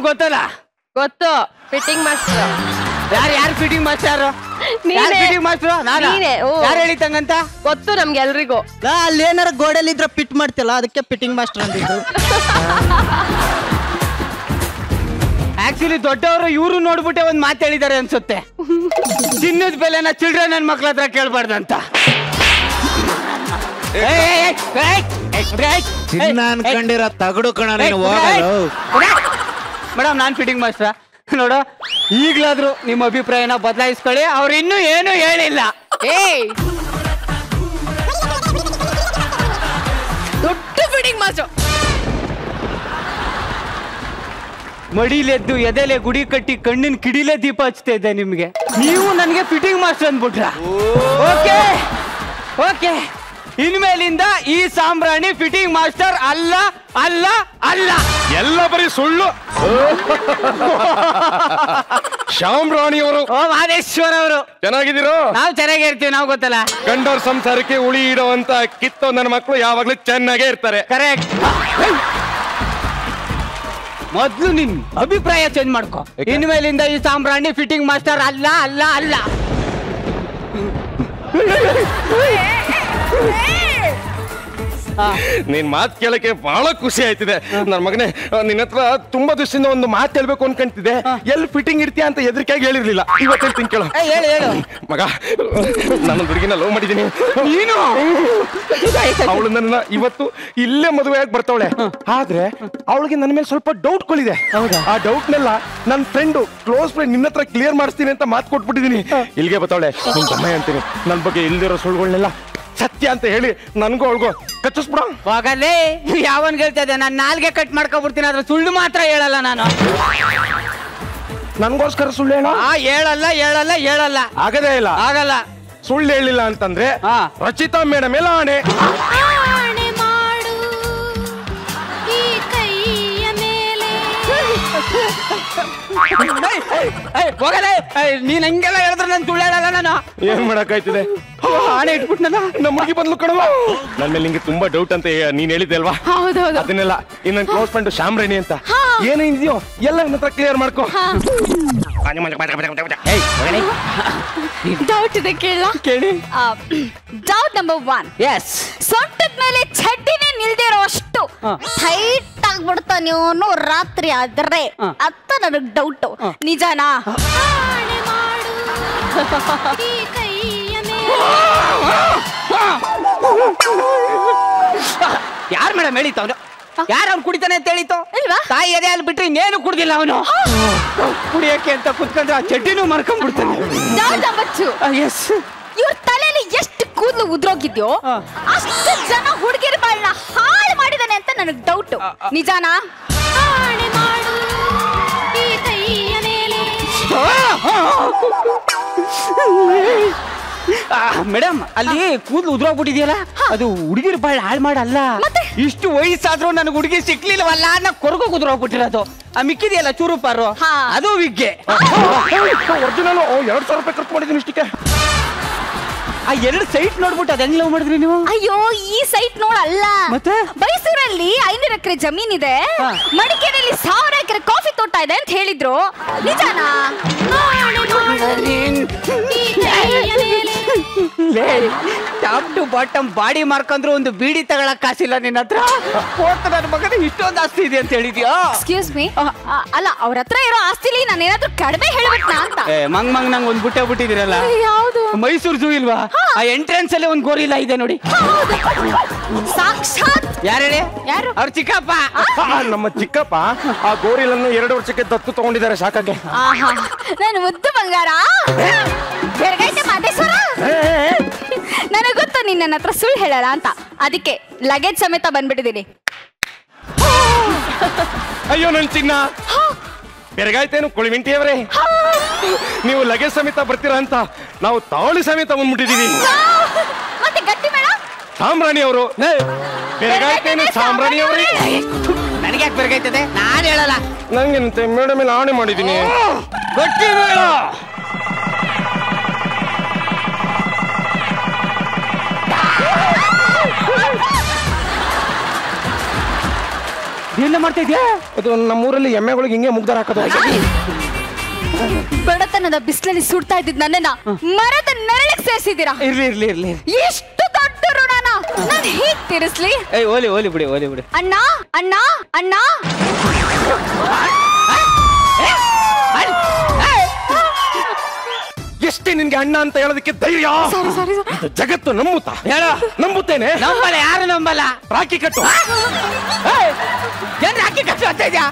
ಗೊತ್ತಲ್ಲ? ಗೊತ್ತು, fitting master. ಯಾರು ಫಿಟ್ಟಿಂಗ್ ಮಾಸ್ಟರ್? ಫಿಟ್ಟಿಂಗ್ ಮಾಸ್ಟರ್ ಯಾರು ಹೇಳಿತಂಗಂತ? ಗೊತ್ತು ನಮ್ಗೆ ಎಲ್ರಿಗೂ. ಅಲ್ಲಿ ಏನಾರ ಗೋಡೆಲಿ ಇದ್ರೆ ಫಿಟ್ ಮಾಡ್ತಿಲ್ಲ, ಅದಕ್ಕೆ ಫಿಟ್ಟಿಂಗ್ ಮಾಸ್ಟರ್ ಅಂದಿದ್ದು. ಆಕ್ಚುಲಿ ದೊಡ್ಡವರು ಇವರು ನೋಡ್ಬಿಟ್ಟೆ ಒಂದ್ ಮಾತು ಹೇಳಿದ್ದಾರೆ ಅನ್ಸುತ್ತೆ. ಚಿನ್ನದ ಬೆಲೆನ ಚಿಲ್ಡ್ರನ್ ನನ್ನ ಮಕ್ಳ ಹತ್ರ ಕೇಳ್ಬಾರ್ದಂತ. ಚಿನ್ನ ಅನ್ಕೊಂಡಿರೋ ತಗಡು ಕಣ ನೀನು. ಮೇಡಮ್ ನಾನ್ ಫಿಟ್ಟಿಂಗ್ ಮಾಸ್ಟರ್ ನೋಡು, ಈಗ್ಲಾದ್ರು ನಿಮ್ಮ ಅಭಿಪ್ರಾಯನ ಬದಲಾಯಿಸ್ಕೊಳ್ಳಿ. ಅವ್ರು ಇನ್ನೂ ಏನು ಹೇಳಿಲ್ಲ. ದೊಡ್ಡ ಫಿಟ್ಟಿಂಗ್ ಮಾಸ್ಟರ್. ಮಡಿಲೆದ್ದು ಎದೆಲೆ ಗುಡಿ ಕಟ್ಟಿ ಕಣ್ಣಿನ ಕಿಡಿಲೆ ದೀಪ ಹಚ್ತಾ ಇದ್ದೆ ನಿಮ್ಗೆ. ನೀವು ನನಗೆ ಫಿಟ್ಟಿಂಗ್ ಮಾಸ್ಟರ್ ಅಂದ್ಬಿಟ್ರ? ಓಕೆ ಓಕೆ, ಇನ್ಮೇಲಿಂದ ಈ ಸಾಂಬ್ರಾಣಿ ಫಿಟ್ಟಿಂಗ್ ಮಾಸ್ಟರ್ ಅಲ್ಲ ಅಲ್ಲ ಅಲ್ಲ, ಎಲ್ಲ ಬರೀ ಸುಳ್ಳು. ಶಾಮ್ರಾಣಿಯವರು, ಮಾದೇಶ್ವರ ಅವರು ಚೆನ್ನಾಗಿದ್ದೀರೋ? ನಾವು ಚೆನ್ನಾಗಿರ್ತೀವಿ, ನಾವು ಗೊತ್ತಲ್ಲ. ಗಂಡರ ಸಂಸಾರಕ್ಕೆ ಉಳಿ ಇಡುವಂತ ಕಿತ್ತೋ ನನ್ನ ಮಕ್ಕಳು ಯಾವಾಗ್ಲೂ ಚೆನ್ನಾಗೇ ಇರ್ತಾರೆ. ಕರೆಕ್ಟ್. ಮೊದ್ಲು ನಿನ್ ಅಭಿಪ್ರಾಯ ಚೇಂಜ್ ಮಾಡ್ಕೊ. ಇನ್ಮೇಲಿಂದ ಈ ಸಾಂಬ್ರಾಣಿ ಫಿಟ್ಟಿಂಗ್ ಮಾಸ್ಟರ್ ಅಲ್ಲ ಅಲ್ಲ ಅಲ್ಲ. ನೀನ್ ಮಾತು ಕೇಳಕ್ಕೆ ಬಹಳ ಖುಷಿ ಆಯ್ತಿದೆ ನನ್ನ ಮಗನೇ. ನಿನ್ನ ಹತ್ರ ತುಂಬಾ ದಿವಸದಿಂದ ಒಂದು ಮಾತು ಹೇಳ್ಬೇಕು ಅನ್ಕೊಂತಿದ್ದೆ. ಎಲ್ಲಿ ಫಿಟ್ಟಿಂಗ್ ಇರ್ತೀಯ ಅಂತ ಎದ್ರಿಕಾಗಿ ಹೇಳಿರ್ಲಿಲ್ಲ. ಇವತ್ತು ಹೇಳ್ತೀನಿ ಕೇಳು. ಮಗ, ನಾನು ಹುಡುಗಿನ ಲವ್ ಮಾಡಿದ್ದೀನಿ. ನೀನು ಅವಳು ನನ್ನ ಇವತ್ತು ಇಲ್ಲೇ ಮದುವೆ ಆಗಿ ಬರ್ತಾವಳೆ. ಆದ್ರೆ ಅವಳಿಗೆ ನನ್ನ ಮೇಲೆ ಸ್ವಲ್ಪ ಡೌಟ್ ಗಳಿದೆ. ಆ ಡೌಟ್ ನೆಲ್ಲ ನನ್ನ ಫ್ರೆಂಡು ಕ್ಲೋಸ್ ಫ್ರೆಂಡ್ ನಿನ್ನ ಹತ್ರ ಕ್ಲಿಯರ್ ಮಾಡಿಸ್ತೀನಿ ಅಂತ ಮಾತು ಕೊಟ್ಬಿಟ್ಟಿದೀನಿ. ಇಲ್ಲಿಗೆ ಬರ್ತಾವಳೆ. ನಿನ್ ತಮ್ಮ ಅಂತೀನಿ ನನ್ನ ಬಗ್ಗೆ ಇಲ್ದಿರೋ ಸುಳ್ಳುಗಳನ್ನೆಲ್ಲ ಸತ್ಯ ಅಂತ ಹೇಳಿ ನನ್ಗೂ ಅವಳಿಗೂ ಕಚ್ಚಿಸ್ಬಿಡ. ಹೋಗಲೇ, ಯಾವನ್ ಹೇಳ್ತಾ ಇದ್ದೆ? ನಾನು ನಾಲ್ಗೆ ಕಟ್ ಮಾಡ್ಕೊಬಿಡ್ತೀನಿ, ಆದ್ರೆ ಸುಳ್ಳು ಮಾತ್ರ ಹೇಳಲ್ಲ ನಾನು. ನನ್ಗೋಸ್ಕರ ಸುಳ್ಳು ಹೇಳ? ಹೇಳಲ್ಲ ಹೇಳಲ್ಲ ಹೇಳಲ್ಲ. ಆಗದೇ ಇಲ್ಲ, ಆಗಲ್ಲ. ಸುಳ್ಳು ಹೇಳಿಲ್ಲ ಅಂತಂದ್ರೆ ರಚಿತಾ ಮೇಡಮ್ ಎಲ್ಲ ಆಣೆ. ಹೋಗಲೇ, ನೀನ್ ಹಂಗೆಲ್ಲ ಹೇಳಿದ್ರೆ ನಾನು ಸುಳ್ಳು ಹೇಳಲ್ಲ. ನಾನು ಏನ್ ಮಾಡಕ್ಕಾಯ್ತದೆ? ಆಣೆ ಇಟ್ಬಿಟ್ನಲ್ಲ ನಮ್ಮ ಹುಡುಗಿ ಬಂದ್ಲು ಕಣವ. ನನ್ನ ಮೇಲೆ ನಿಂಗೆ ತುಂಬಾ ಡೌಟ್ ಅಂತ ನೀನ್ ಹೇಳಿದ್ದೆ ಅಲ್ವಾ? ಅದನ್ನೆಲ್ಲ ಇನ್ನೊಂದು ಕ್ಲೋಸ್ ಫ್ರೆಂಡ್ ಶಾಮ್ರಾಣಿ ಅಂತ ಏನಿದೆಯೋ ಎಲ್ಲ ನನ್ನ ಹತ್ರ ಕ್ಲಿಯರ್ ಮಾಡ್ಕೋ. ಡೌಟ್ ಇದೆ, ಕೇಳಿ. Doubt number 1. ಎಸ್, ಸೊಂಟದ ಮೇಲೆ ಚಡ್ಡಿನೇ ನಿಲ್ದಿರೋ ಅಷ್ಟು ಟೈಟ್ ಆಗ್ಬಿಡ್ತಾ ನೀವು ರಾತ್ರಿ ಆದ್ರೆ ಅಂತ ನನಗ್ ಡೌಟ್. ನಿಜಾನಾ? ಯಾರು ಮೇಡಮ್ ಹೇಳಿತ್ತು? ಅವನು ಯಾರು? ಅವ್ನು ಕುಡಿತಾನೆ ಅಂತ ಹೇಳಿತ್ತು. ತಾಯಿ ಎದೆ ಅಲ್ಲಿ ಬಿಟ್ರೆ ಇನ್ನೇನು ಕುಡ್ದಿಲ್ಲ ಅವನು. ಕುಡಿಯಕ್ಕೆ ಅಂತ ಕುತ್ಕೊಂಡ್ರೆ ಆ ಚಡ್ಡಿನೂ ಮರ್ಕೊಂಡ್ಬಿಡ್ತಾನೆ. Doubt number 2. ಎಸ್, ಇವ್ರ ತಲೆಯಲ್ಲಿ ಎಷ್ಟು ಕೂದಲು ಉದ್ರೋಗಿದ್ಯೋ ಅಷ್ಟು ಜನ ಹುಡುಗಿರ ಬಾಳ್ನ ಹಾಳು ಮಾಡಿದಾನೆ ಅಂತ ನನಗ್ ಡೌಟ್. ನಿಜಾನಾ? ಮೇಡಮ್, ಅಲ್ಲಿ ಕೂದಲು ಉದ್ರೋಗ್ಬಿಟ್ಟಿದ್ಯಲ್ಲ, ಅದು ಹುಡುಗಿರ್ ಬಾಳ್ ಹಾಳು ಮಾಡಲ್ಲ. ಇಷ್ಟು ವಯಸ್ಸಾದ್ರೂ ನನಗೆ ಹುಡುಗಿ ಸಿಕ್ಲಿಲ್ವಲ್ಲ ಅನ್ನೋ ಕೊರಗು ಉದ್ರೋಗ್ಬಿಟ್ಟಿರೋದು. ಆ ಮಿಕ್ಕಿದೆಯಲ್ಲ ಚೂರುಪಾರು, ಅದು ವಿಗ್ಗೆ. ಒರಿಜಿನಲ್ 2,000 ರೂಪಾಯಿ ಖರ್ಚು ಮಾಡಿದ್ದೀನಿ ಇಷ್ಟಕ್ಕೆ. ಆ 2 ಸೈಟ್ ನೋಡ್ಬಿಟ್ಟು ಅದ್ ಹೆಂಗ್ ಲವ್ ಮಾಡಿದ್ರಿ ನೀವು? ಅಯ್ಯೋ, ಈ ಸೈಟ್ ನೋಡಲ್ಲ. ಮತ್ತೆ ಮೈಸೂರಲ್ಲಿ 500 ಎಕರೆ ಜಮೀನಿದೆ, ಮಡಿಕೇರಿಯಲ್ಲಿ 1000 ಎಕರೆ ಕಾಫಿ ತೋಟ ಇದೆ ಅಂತ ಹೇಳಿದ್ರು. ನಿಜಾನಾ? ಟಾಪ್ ಟು ಬಾಟಮ್ ಬಾಡಿ ಮಾರ್ಕಂದ್ರು ಒಂದು ಬೀಡಿ ತಗೊಳಕ್ ಕಾಸಿಲ್ಲ ನಿನ್ನ ಹತ್ರ. ನನ್ನ ಮಗನ ಇಷ್ಟೊಂದು ಆಸ್ತಿ ಇದೆ ಅಂತ ಹೇಳಿದ್ಯಾ? ಎಕ್ಸ್ಕ್ಯೂಸ್ ಮೀ, ಅಲ್ಲ ಅವ್ರ ಹತ್ರ ಇರೋ ಆಸ್ತಿಲಿ ನಾನು ಏನಾದ್ರೂ ಕಡಿಮೆ ಹೇಳ್ಬಿಟ್ನಾ ಅಂತ. ಮಂಗ್ ನಂಗೆ ಒಂದ್ ಬುಟ್ಟೆ ಬಿಟ್ಟಿದಿರಲ್ಲ. ಯಾವುದು? ಮೈಸೂರು ಝೂ ಇಲ್ವಾ? ಆ ಎಂಟ್ರೆನ್ಸ್ ಅಲ್ಲಿ ಒಂದ್ ಗೋರಿಲ್ಲ ಇದೆ ನೋಡಿ. ಸಾಕ್ಷಾತ್ ಯಾರು ಹೇಳಿ? ಯಾರು? ಅವ್ರ ಚಿಕ್ಕಪ್ಪ. ನಮ್ಮ ಚಿಕ್ಕಪ್ಪ ಆ ಗೋರಿಲನ್ನು 2 ವರ್ಷಕ್ಕೆ ದತ್ತು ತಗೊಂಡಿದ್ದಾರೆ ಸಾಕಾಗೆ. ನಾನು ಮುದ್ದು ಬಂಗಾರ. ಮಾದೇಶ್ವರ, ನನಗೆ ಗೊತ್ತು ನೀನ್ ನನ್ನ ಹತ್ರ ಸುಳ್ಳು ಹೇಳಲ್ಲ ಅಂತ, ಅದಕ್ಕೆ ಲಗೇಜ್ ಸಮೇತ ಬಂದ್ಬಿಟ್ಟಿದ್ದೀನಿ. ಅಯ್ಯೋ ನನ್ ಚಿನ್ನ, ಬೆರಗಾಯ್ತೇನು ಕುಳಿವಿಂಟಿಯವರೇ? ನೀವು ಲಗೇಜ್ ಸಮೇತ ಬರ್ತೀರಾ ಅಂತ ನಾವು ತಾವಳಿ ಸಮೇತ ಬಂದ್ಬಿಟ್ಟಿದೀವಿ. ಮತ್ತೆ ಗಟ್ಟಿ ಮೇಳ ಸಾಂಬ್ರಾಣಿ ಅವರು. ಬೆರಗಾಯ್ತೇನು ಸಾಂಬ್ರಾಣಿ ಅವರೇ? ನನಗೆ ಯಾಕೆ ಬೆರಗಾಯ್ತದೆ? ನಾನು ಹೇಳಲ್ಲ. ನಂಗೇನಂತೆ ಮೇಡಮ್ ಮೇಲೆ ಆಣೆ ಮಾಡಿದ್ದೀನಿ. ಗಟ್ಟಿ ಮೇಳ. ಏನ ಮಾಡ್ತಾ ಇದ್ಯಾ? ಇದು ನಮ್ಮೂರಲ್ಲಿ ಎಮ್ಮೆಗಳಿಗೆ ಹಿಂಗೆ ಮುಗ್ದಾರ ಹಾಕೋದು. ಬಡತನದ ಬಿಸಿಲಲ್ಲಿ ಸುಡ್ತಾ ಇದ್ದಿದ್ ನನ್ನನ್ನ ಮರದ ನೆರಳಿಗೆ ಸೇರಿಸಿದ್ದೀರಾ. ಇರ್ಲಿ ಇರ್ಲಿ ಇರ್ಲಿ. ಎಷ್ಟು ದೊಡ್ಡ ಋಣನ ನಾನು ಹೀಗ್ ತೀರಿಸ್ಲಿ? ಏಯ್ ಓಲಿ ಬಿಡಿ ಅಣ್ಣ ಅಣ್ಣ ಅಣ್ಣ ಎಷ್ಟೇ ನಿನ್ಗೆ ಅಣ್ಣ ಅಂತ ಹೇಳೋದಕ್ಕೆ ಧೈರ್ಯ? ಜಗತ್ತು ನಂಬುತ್ತಾ? ಹೇಳ. ನಂಬುತ್ತೇನೆ. ನಂಬಲ್ಲ, ಯಾರು ನಂಬಲ್ಲ. ರಾಖಿ ಕಟ್ಟು. ಏನ್ ರಾಖಿ ಕಟ್ಟು ಅಂತ ಇದ್ಯಾ?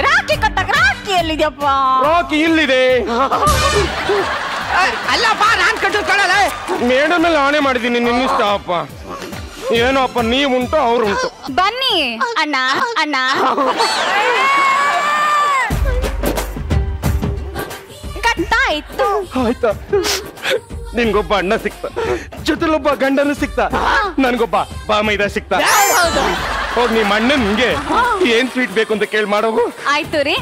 ರಾಖಿ ಕಟ್ಟಕ್ ರಾಖಿ ಎಲ್ಲಿದ್ಯಪ್ಪ? ರಾಖಿ ಇಲ್ಲಿದೆ. ಅಲ್ಲಪ್ಪ, ನಾನ್ ಕಟ್ಟಿಸ್ಕೊಳ್ಳಲ್ಲ. ಮೇಡ ಮೇಲೆ ಆಣೆ ಮಾಡಿದ್ದೀನಿ, ನಿನ್ನಿಷ್ಟ ಅಪ್ಪ. ಏನೋ ಅಪ್ಪ, ನೀವುಂಟು ಅವ್ರುಂಟು. ಬನ್ನಿ ಅಣ್ಣ ಅಣ್ಣ. ಕಟ್ಟಾಯ್ತು. ಆಯ್ತಾ? ನಿನ್ಗೊಬ್ಬ ಅಣ್ಣ ಸಿಕ್ತ, ಜೊತೆಲೊಬ್ಬ ಗಂಡನು ಸಿಕ್ತ, ನನ್ಗೊಬ್ಬ ಬಾಮೈದ ಸಿಕ್ತ. ಹೋಗ್ ನಿಮ್ಮ ಅಣ್ಣನ್ಗೆ ಏನ್ ಸ್ವೀಟ್ ಬೇಕು ಅಂತ ಕೇಳಿ ಮಾಡೋಗು. ಆಯ್ತು ರೀ.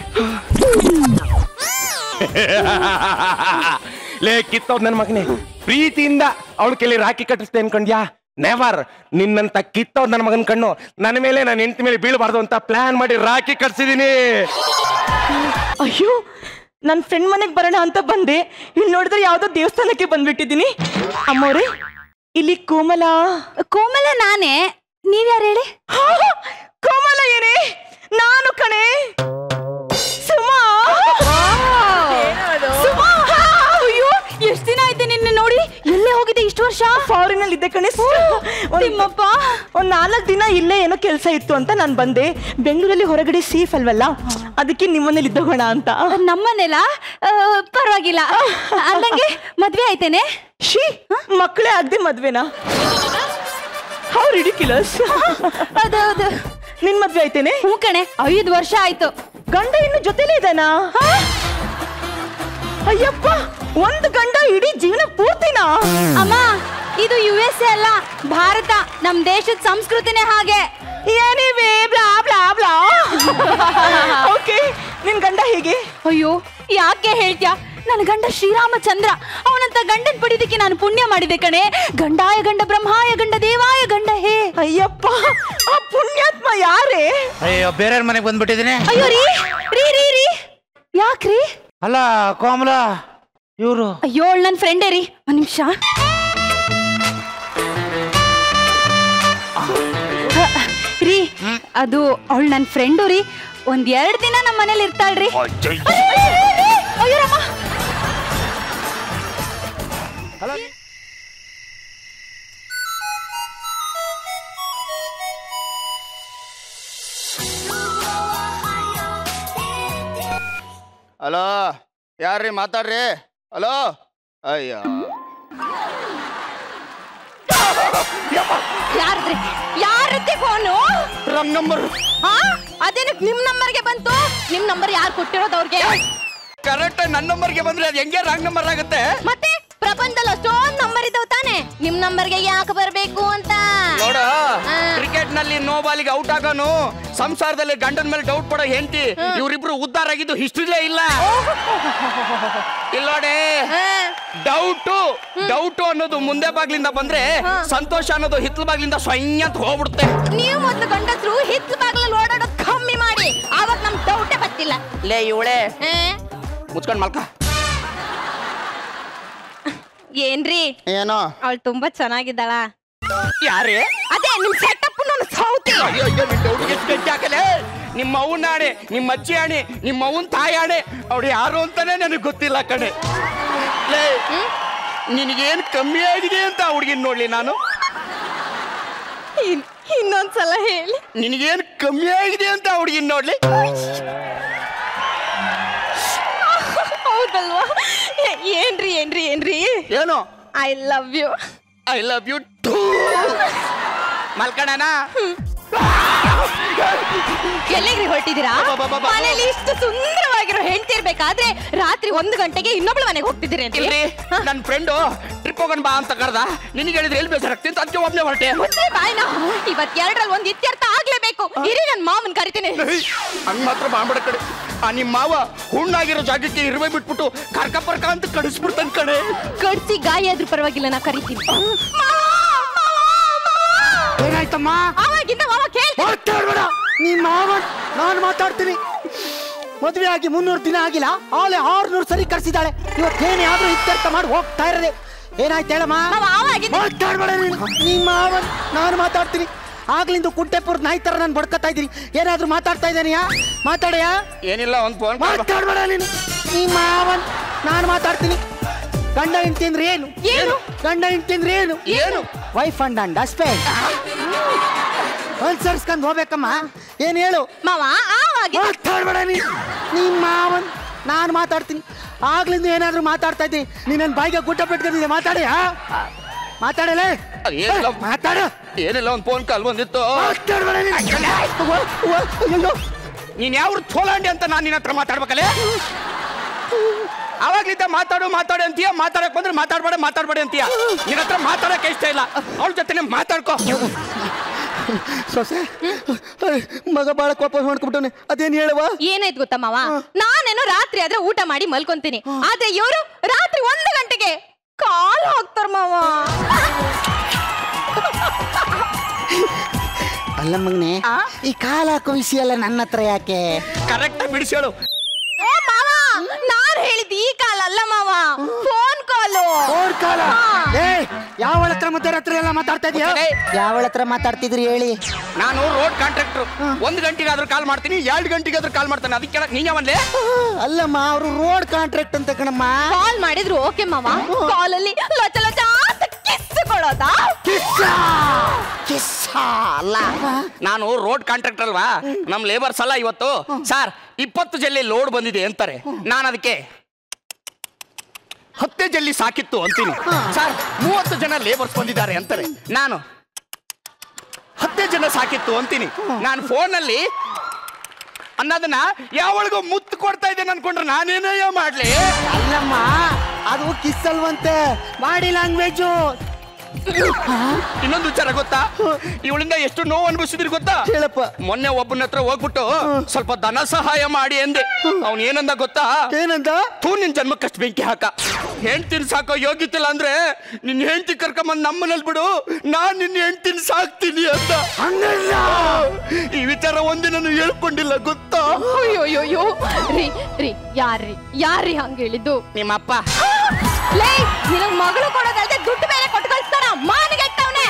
ಲೇ ಕಿತ್ತವ್ರ ನನ್ ಮಗನೇ, ಪ್ರೀತಿಯಿಂದ ಅವಳ ಕೈಲಿ ರಾಖಿ ಕಟ್ಟಿಸ್ತೇ ಅನ್ಕೊಂಡ್ಯಾ? ನೆವರ್. ನಿನ್ನಂತ ಕಿತ್ತವ್ರ ನನ್ನ ಮಗನ್ ಕಣ್ಣು ನನ್ನ ಮೇಲೆ, ನನ್ನ ಹೆಂಡತಿ ಮೇಲೆ ಬೀಳಬಾರ್ದು ಅಂತ ಪ್ಲಾನ್ ಮಾಡಿ ರಾಖಿ ಕಟ್ಸಿದೀನಿ. ಅಯ್ಯೋ, ನನ್ನ ಫ್ರೆಂಡ್ ಮನೆಗೆ ಬರೋಣ ಅಂತ ಬಂದೆ. ಇಲ್ಲಿ ನೋಡಿದ್ರೆ ಯಾವ್ದೋ ದೇವಸ್ಥಾನಕ್ಕೆ ಬಂದ್ಬಿಟ್ಟಿದ್ದೀನಿ. ಅಮ್ಮೋರೆ, ಇಲ್ಲಿ ಕೋಮಲ ನಾನೇ. ನೀವ್ಯಾರು ಹೇಳಿ? ಕೋಮಲ ಏನೇ? ನಾನು ಕಣೆ, ಸುಮಾ. ಅಯ್ಯೋ, ಎಷ್ಟ್ ದಿನ ಆಯ್ತು ನಿನ್ನೆ ನೋಡಿ. ಎಲ್ಲೇ ಹೋಗಿದೆ ಇಷ್ಟು ವರ್ಷ? ಫಾರಿನ್ ಅಲ್ಲಿ ಇದ್ದೆ ಕಣೆ. ನಿಮ್ಮಪ್ಪ ಒಂದ್ 4 ದಿನ ಇಲ್ಲೇ ಏನೋ ಕೆಲಸ ಇತ್ತು ಅಂತ ನಾನು ಬಂದೆ. ಬೆಂಗಳೂರಲ್ಲಿ ಹೊರಗಡೆ ಸೇಫ್ ಅಲ್ವಲ್ಲ, ಅದಕ್ಕೆ ನಿಮ್ಮನೇಲಿ ಇದ್ದೋಗೋಣ ಅಂತ. ನಮ್ಮನೆಲ್ಲ ಪರವಾಗಿಲ್ಲ. ಅಂದಂಗೆ ಮದ್ವೆ ಆಯ್ತೇನೆ? ಶೀ, ಮಕ್ಕಳೇ ಆಗದೆ ಮದ್ವೆನಾ? How ridiculous. ಹೌದೌದು. ನಿನ್ ಮದ್ವೆ ಆಯ್ತೇನೆ? ಹೂ ಕಣೆ, 5 ವರ್ಷ ಆಯ್ತು. ಗಂಡ ಇನ್ನು ಜೊತೆಲೇ ಇದ್ದಾನಾ? ಅಯ್ಯಪ್ಪ, ಒಂದು ಗಂಡ ಇಡೀ ಜೀವನ ಪೂರ್ತಿನಾ? ಅಮ್ಮ, ಇದು USA ಅಲ್ಲ, ಭಾರತ. ನಮ್ ದೇಶದ ಸಂಸ್ಕೃತಿನೇ ಹಾಗೆ. ಏನಿವೆ ಬ್ಲಾ ಬ್ಲಾ ಬ್ಲಾ. ಓಕೆ, ನಿನ್ ಗಂಡ ಹೇಗೆ? ಅಯ್ಯೋ, ಯಾಕೆ ಹೇಳ್ತ್ಯಾ? ನನ್ನ ಗಂಡ ಶ್ರೀರಾಮಚಂದ್ರ. ಅವನಂತ ಗಂಡನ್ ಪಡಿದಕ್ಕೆ ನಾನು ಪುಣ್ಯ ಮಾಡಿದೆ ಕಣೆ. ಗಂಡಾಯ ಗಂಡ ಬ್ರಹ್ಮಾಯ ಗಂಡ ದೇವಾಯ ಗಂಡ ಹೇ. ಅಯ್ಯಪ್ಪ, ಆ ಪುಣ್ಯಾತ್ಮ ಯಾರೇ? ಅಯ್ಯೋ, ಬೇರೆಯವ್ರ ಮನೆಗೆ ಬಂದ್ಬಿಟ್ಟಿದ್ದೀನಿ. ಅಯ್ಯೋ ರೀ ರೀ ರೀ ರೀ, ಯಾಕ್ರಿ? ಅಲ್ಲ ಕೋಮಲ, ಇವ್ರು. ಅಯ್ಯೋ, ನನ್ನ ಫ್ರೆಂಡೇ ರೀ. ಒಂದ್ ನಿಮಿಷ. ರೀ, ಅದು ಅವಳು ನನ್ನ ಫ್ರೆಂಡು ರೀ. 1-2 ದಿನ ನಮ್ಮ ಮನೇಲಿ ಇರ್ತಾಳ್ರಿ. ಅಯ್ಯೋ ರಮ್ಮ. ಹಲೋ, ಯಾರ್ರಿ ಮಾತಾಡ್ರಿ? ಹಲೋ. ಅಯ್ಯೋ, ಯಾರತ್ತೆ ಫೋನು? Wrong number. ಅದೇನಕ್ಕೆ ನಿಮ್ ನಂಬರ್ಗೆ ಬಂತು? ನಿಮ್ ನಂಬರ್ ಯಾರು ಕೊಟ್ಟಿರೋದು ಅವ್ರಿಗೆ? ಕರೆಕ್ಟ್ ನನ್ನ ನಂಬರ್ಗೆ ಬಂದ್ರೆ ಅದು ಹೆಂಗೆ ರಾಂಗ್ ನಂಬರ್ ಆಗುತ್ತೆ? ಮತ್ತೆ ಪ್ರಪಂಚದಲ್ಲಿ ಅಷ್ಟೊಂದು ನಂಬರ್ ಇದ್ದಾವ ತಾನೆ, ನಿಮ್ ನಂಬರ್ಗೆ ಯಾಕೆ ಬರ್ಬೇಕು ಅಂತ ನೋಡ. ಕ್ರಿಕೆಟ್ ನಲ್ಲಿ ನೋ ಬಾಲಿಗೆ ಔಟ್ ಆಗೋನು, ಸಂಸಾರದಲ್ಲಿ ಗಂಡನ ಮೇಲೆ ಡೌಟ್ ಪಡೋ ಹೆಂಡತಿ, ಇವ್ರಿಬ್ರು ಉದ್ದಾರ ಆಗಿದ್ದು ಹಿಸ್ಟ್ರಿಲೇ ಇಲ್ಲ. ಇಲ್ಲೋಡೆ, ಡೌಟು ಅನ್ನೋದು ಮುಂದೆ ಬಾಗ್ಲಿಂದ ಬಂದ್ರೆ, ಸಂತೋಷ ಅನ್ನೋದು ಹಿತ್ಲ ಬಾಗ್ಲಿಂದ ಸ್ವಯಂ ಅಂತ ಹೋಗ್ಬಿಡುತ್ತೆ. ನೀವು ಮತ್ತು ಗಂಡಸರು ಹಿತ್ಲ ಬಾಗ್ಲಲ್ಲಿ ಓಡಾಡೋದು ಕಮ್ಮಿ ಮಾಡಿ, ಆವಾಗ ನಮ್ ಡೌಟೇ ಬರ್ತಿಲ್ಲ. ಲೇ ಇವಳೆ, ಮುಚ್ಕೊಂಡ್ ಮಲ್ಕ. ಏನ್ರಿ? ಏನೋ ಅವಳು ತುಂಬಾ ಚೆನ್ನಾಗಿದ್ದಾಳ. ಯಾರೇ? ಅದೇ ನಿಮ್ ಸೆಟಪ್ ನನ್ನ ಸೌತಿ. ನಿಮ್ಮ ಅವ್ನ ಆಣೆ, ನಿಮ್ಮ ಅಜ್ಜಿ ಆಣೆ, ನಿಮ್ಮ ಅವ್ನ ತಾಯಿ ಆಣೆ, ಅವ್ರು ಯಾರು ಅಂತಾನೆ ನನಗೆ ಗೊತ್ತಿಲ್ಲ ಕಣೆ. ಲೇ, ನಿನಗೇನ್ ಕಮ್ಮಿ ಆಗಿದೆ ಅಂತ ಹುಡುಗಿನ ನೋಡ್ಲಿ ನಾನು? ಇನ್ನೊಂದ್ಸಲ ಹೇಳಿ. ನಿನಗೇನ್ ಕಮ್ಮಿ ಆಗಿದೆ ಅಂತ ಹುಡುಗಿನ ನೋಡ್ಲಿ? ಹೌದಲ್ವಾ? ಏನ್ರಿ ಏನ್ರಿ ಏನ್ರಿ? ಏನು? I love you. I love you too. ಮಲ್ಕಣನ? ಎಲ್ಲಿಗ್ರಿ ಹೊರಟಿದ್ದೀರಾ? ಮನೇಲಿ ಇಷ್ಟು ಸುಂದರವಾಗಿರೋ ಹೆಂಡತಿ ಇರ್ಬೇಕಾದ್ರೆ ರಾತ್ರಿ 1 ಗಂಟೆಗೆ ಇನ್ನೊಬ್ಳು ಮನೆಗೆ ಹೋಗ್ತಿದ್ದೀರಿ ಅಂತ? ನನ್ನ ಫ್ರೆಂಡು ಟ್ರಿಪ್ ಹೋಗೋಣ ಬಾ ಅಂತ ಕರ್ದ. ನಿನಗೆ ಹೇಳಿದ್ರೆ ಎಲ್ಲಿ ಬೇಜಾರಾಗ್ತೀನಿ ಅಂತ ಅದಕ್ಕೆ ಒಬ್ಬನೇ ಹೊರಟೆ. ಬಾಯ್ನ, ಇವತ್ತು 2ರಲ್ಲಿ 1 ಇತ್ಯರ್ಥ ಆಗ್ಲೇಬೇಕು. ಇರಿ, ನನ್ನ ಮಾವನ್ ಕರಿತೀನಿ. ಹಂಗ ಮಾತ್ರ ಬಾಂಬಡ ಕಡೆ. ನಿಮ್ಮ ಮಾವ ಹುಣ್ಣಾಗಿರೋ ಜಾಗಕ್ಕೆ ಇರುವೆ ಬಿಟ್ಬಿಟ್ಟು ಕರ್ಕ ಅಂತ ಕಡಿಸ್ಬಿಡ್ತಾನೆ ಕಡೆ. ಕಡ್ಸಿ ಗಾಯ ಆದ್ರೂ ಪರವಾಗಿಲ್ಲ, ನಾ ಕರಿತೀನಿ. ಏನಾಯ್ತಮ್ಮ? ಅವಾಗಿಂದ ಮಾವ ಮಾತಾಡ್ಬೇಡ. ನಿಮ್ಮ ಮಾವನ್ ನಾನು ಮಾತಾಡ್ತೀನಿ. ಮದುವೆ ಆಗಿ 300 ದಿನ ಆಗಿಲ್ಲ, ಆಳೆ 600 ಸರಿ ಕರ್ಸಿದ್ದಾಳೆ. ಇವತ್ತೇನೇ ಆದ್ರೂ ಇತ್ಯರ್ಥ ಮಾಡಿ ಹೋಗ್ತಾ ಇರೋದೆ. ಏನಾಯ್ತು ಹೇಳಮ್ಮ? ಮಾತಾಡ್ಬೇಡ ನೀನು. ನಿಮ್ಮ ಮಾವನ್ ನಾನು ಮಾತಾಡ್ತೀನಿ. ಆಗ್ಲಿಂದ ಕುಂಟೆಪುರ ನಾಯಿ ತರ ನಾನು ಬಡ್ಕತ್ತಾ ಇದ್ದೀನಿ. ಏನಾದ್ರೂ ಮಾತಾಡ್ತಾ ಇದ್ದಾನೆಯಾ? ಮಾತಾಡಯ್ಯ. ಏನಿಲ್ಲ, ಒಂದು ಫೋನ್ ಮಾತಾಡ್ಬೇಡ ನೀನು. ನಿಮ್ಮ ಮಾವನ್ ನಾನು ಮಾತಾಡ್ತೀನಿ. ಗಂಡ ಹೆಂಡತಿ ಅಂದ್ರೆ ಏನು? ಗಂಡ ಹೆಂಡತಿ ಅಂದ್ರೆ ಏನು? ವೈಫ್ ಅಂಡ್ ಹಸ್ಬೆಂಡ್ ಅನ್ಸರ್ಸ್ಕೊಂಡ್ ಹೋಗ್ಬೇಕಮ್ಮ. ಏನ್ ಹೇಳು ಮಾವ? ಮಾತಾಡ್ಬೇಡ ನೀನು. ನಿಮ್ಮ ಮಾವನ್ ನಾನು ಮಾತಾಡ್ತೀನಿ. ಆಗ್ಲಿಂದ ಏನಾದ್ರೂ ಮಾತಾಡ್ತಾ ಇದ್ದೀನಿ. ನೀನ್ ನನ್ನ ಬಾಯಿಗೆ ಗುಡ್ಡ ಬಿಟ್ಕೊಂಡಿದ್ದೆ. ಮಾತಾಡಿಯಾ? ಮಾತಾಡಲೇ? ಮಾತಾಡ. ಏನಿಲ್ಲ, ಒಂದು ಫೋನ್ ಕಾಲ್ ಬಂದಿತ್ತು. ಮಾತಾಡ್ಬೇಡ ನೀನ್ ಯಾವ ಥೋಲಾಂಡಿ ಅಂತ ನಾನು ನಿನ್ನ ಹತ್ರ ಮಾತಾಡ್ಬೇಕಲ್ಲೇ? ಅವಾಗ್ಲಿದ್ದ ಮಾತಾಡು ಅಂತೀಯ, ಮಾತಾಡಕ್ ಬಂದ್ರೆ ಮಾತಾಡ್ಬೇಡ ಅಂತೀಯ. ನಿನ್ನ ಹತ್ರ ಮಾತಾಡಕ್ಕೆ ಇಷ್ಟ ಇಲ್ಲ. ಅವಳ ಜೊತೆ ಮಾತಾಡ್ಕೋ. ಸೊಸೆ ಮಗ ಬಾಳ ಕೋಪ ಮಾಡ್ಕೊಬಿಟ್ಟವನೆ. ಅದೇನ್ ಹೇಳುವ? ಏನಾಯ್ತು ಗೊತ್ತಾ ಮಾವ? ನಾನೇನೋ ರಾತ್ರಿ ಆದ್ರೆ ಊಟ ಮಾಡಿ ಮಲ್ಕೊಂತೀನಿ, ಆದ್ರೆ ಇವರು ರಾತ್ರಿ 1 ಗಂಟೆಗೆ ಕಾಲ್ ಹೋಗ್ತಾರ ಮಾವ. ಅಲ್ಲ ಮಗನೆ, ಈ ಕಾಲ ಹಾಕೋ ವಿಷಯ ಎಲ್ಲ ನನ್ನ ಹತ್ರ ಯಾಕೆ? ಕರೆಕ್ಟ್ ಬಿಡಿಸಿ ಹೇಳು. ಓ ಮಾವ, ನಾನ್ ಹೇಳಿದ್ ಈ ಕಾಲ್ ಅಲ್ಲ ಮಾವ, ಫೋನ್ ಕಾಲು. ಫೋನ್ ಕಾಲ? ಯಾವಳ ಹತ್ರ ಮಧ್ಯರಾತ್ರಿ ಎಲ್ಲ ಮಾತಾಡ್ತಾ ಇದೀಯ? ಯಾವಳ ಹತ್ರ ಮಾತಾಡ್ತಿದ್ರಿ ಹೇಳಿ? ನಾನು ರೋಡ್ ಕಾಂಟ್ರಾಕ್ಟರ್. 1 ಗಂಟೆಗಾದ್ರೂ ಕಾಲ್ ಮಾಡ್ತೀನಿ, 2 ಗಂಟೆಗಾದ್ರೂ ಕಾಲ್ ಮಾಡ್ತಾನೆ. ಅದಕ್ಕೆ ನೀನ್ ಯಾವನ್ಲೇ? ಅಲ್ಲಮ್ಮ, ಅವರು ರೋಡ್ ಕಾಂಟ್ರಾಕ್ಟ್ ಅಂತ ಕಣಮ್ಮ. ಕಾಲ್ ಮಾಡಿದ್ರು ಓಕೆ ಮಾವ, ಕಾಲಲ್ಲಿ ಲೊಚ ಲೊಚ ಅಂತ ಕಿಸ್ ಕೊಡೋದಾ? ಕಿಸ್ ಅಲ್ಲ, ನಾನು ರೋಡ್ ಕಾಂಟ್ರಾಕ್ಟರ್ ಅಲ್ವಾ. ನಮ್ ಲೇಬರ್ಸ್ ಅಲ್ಲ ಇವತ್ತು ಸರ್ 20 ಜಲ್ಲಿ ಲೋಡ್ ಬಂದಿದೆ ಅಂತಾರೆ. ನಾನು ಅದಕ್ಕೆ 10 ಜಲ್ಲಿ ಸಾಕಿತ್ತು ಅಂತೀನಿ. ಸರ್ 30 ಜನ ಲೇಬರ್ಸ್ ಬಂದಿದ್ದಾರೆ ಅಂತಾರೆ. ನಾನು 10 ಜನ ಸಾಕಿತ್ತು ಅಂತೀನಿ. ನಾನು ಫೋನಲ್ಲಿ ಅನ್ನೋದನ್ನ ಯಾವಳಿಗೂ ಮುತ್ತು ಕೊಡ್ತಾ ಇದ್ದೇನೆ ಅನ್ಕೊಂಡ್ರೆ ನಾನೇನೋ ಮಾಡ್ಲಿ? ಅಲ್ಲಮ್ಮ, ಅದು ಕಿಸ್ ಅಲ್ವಂತೆ, ಬಾಡಿ ಲ್ಯಾಂಗ್ವೇಜು. ಇನ್ನೊಂದು ವಿಚಾರ ಗೊತ್ತಾ? ಇವಳಿಂದ ಎಷ್ಟು ನೋವು ಅನುಭವಿಸಿದ್ರಿ ಗೊತ್ತಾ? ಹೇಳಪ್ಪ. ಮೊನ್ನೆ ಒಬ್ಬನ ಹತ್ರ ಹೋಗ್ಬಿಟ್ಟು ಸ್ವಲ್ಪ ಧನ ಸಹಾಯ ಮಾಡಿ ಅಂದೆ. ಅವ್ನು ಏನಂದ ಗೊತ್ತಾ? ಏನಂದ? ನಿನ್ ಜನ್ಮಕ್ಕಷ್ಟು ಬೆಂಕಿ ಹಾಕ. ಹೆಂಡ್ತಿನ ಸಾಕೋ ಯೋಗ್ಯತಿಲ್ಲ ಅಂದ್ರೆ ನಿನ್ ಹೆಂಡ್ತಿ ಕರ್ಕೊಂಬಂದ್ ನಮ್ಮನಲ್ಲಿ ಬಿಡು, ನಾನ್ ನಿನ್ನ ಹೆಂಡ್ತಿನ ಸಾಕ್ತೀನಿ ಅಂತ. ಈ ವಿಚಾರ ಒಂದೇ ನಾನು ಹೇಳ್ಕೊಂಡಿಲ್ಲ ಗೊತ್ತಾ? ಅಯ್ಯೋಯ್ಯೋ ರೀ ಯಾರ್ರಿ ಹಂಗ ಹೇಳಿದ್ದು? ನಿಮ್ಮಪ್ಪ. ಲೇ, ನಿನಗ್ ಮಗಳು ಕೊಡೋದಲ್ದೆ ದುಡ್ಡು ಬೇರೆ ಕೊಟ್ಟು ಕಳಿಸ್ತಾರ. ಮಾನಗೆಟ್ಟವನೆ.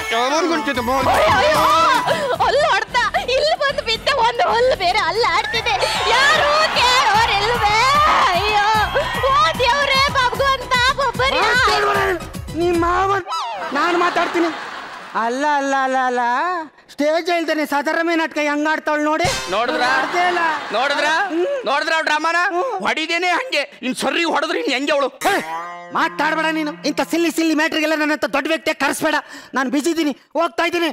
ಅಲ್ಲ ಹೊಡ್ತಾ ಇಲ್ಲಿ ಬಂದು ಬಿದ್ದ, ಒಂದು ಹಲ್ಲು ಬೇರೆ ಅಲ್ಲ ಆಡ್ತಿದೆ. ಯಾರು ಕೇಳೋರೆಲ್ವೇ? ಅಯ್ಯೋ ಓ ದೇವ್ರೇ ಭಗವಂತ ಒಬ್ಬರಿ. ನಿಮ್ಮ ಮಾವನ್ ನಾನು ಮಾತಾಡ್ತೀನಿ. ಅಲ್ಲ ಅಲ್ಲ ಅಲ್ಲ ಅಲ್ಲ, ಸ್ಟೇಜ್ ಇಲ್ದೇನೆ ಸಾಧಾರಣ ನಾಟಕ ಹೆಂಗಾಡ್ತಾವಳು ನೋಡಿ. ನೋಡಿದ್ರ ಅವ್ಳ ಡ್ರಾಮಾನ ಹೊಡಿದೇನೆ ಹಂಗೆ. ಇನ್ ಸರಿ ಹೊಡೆದ್ರೆ ಇನ್ ಹೆಂಗೆ ಅವಳು? ಮಾತಾಡ್ಬೇಡ ನೀನು. ಇಂಥ ಸಿಲ್ಲಿ ಮ್ಯಾಟ್ರಿಗೆಲ್ಲ ನನ್ನ ಹತ್ರ ದೊಡ್ಡ ವ್ಯಕ್ತಿ ಕರೆಸ್ಬೇಡ. ನಾನು ಬಿಸಿ ಇದ್ದೀನಿ, ಹೋಗ್ತಾ ಇದ್ದೀನಿ.